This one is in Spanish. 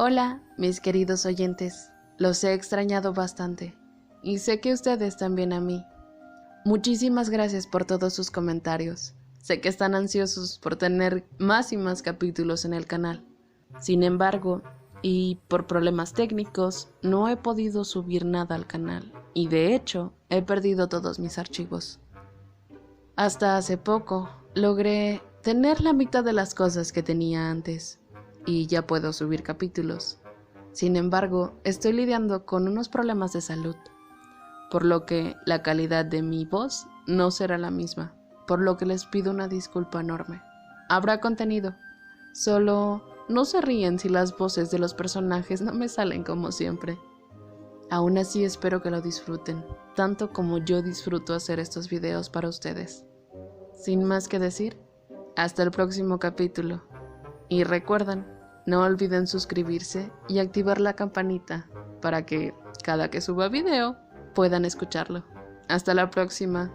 Hola, mis queridos oyentes, los he extrañado bastante y sé que ustedes también a mí. Muchísimas gracias por todos sus comentarios. Sé que están ansiosos por tener más y más capítulos en el canal. Sin embargo, y por problemas técnicos, no he podido subir nada al canal y de hecho he perdido todos mis archivos. Hasta hace poco logré tener la mitad de las cosas que tenía antes y ya puedo subir capítulos. Sin embargo, estoy lidiando con unos problemas de salud, por lo que la calidad de mi voz no será la misma, por lo que les pido una disculpa enorme. Habrá contenido, solo no se ríen si las voces de los personajes no me salen como siempre. Aún así espero que lo disfruten, tanto como yo disfruto hacer estos videos para ustedes. Sin más que decir, hasta el próximo capítulo. Y recuerden, no olviden suscribirse y activar la campanita para que cada que suba video puedan escucharlo. Hasta la próxima.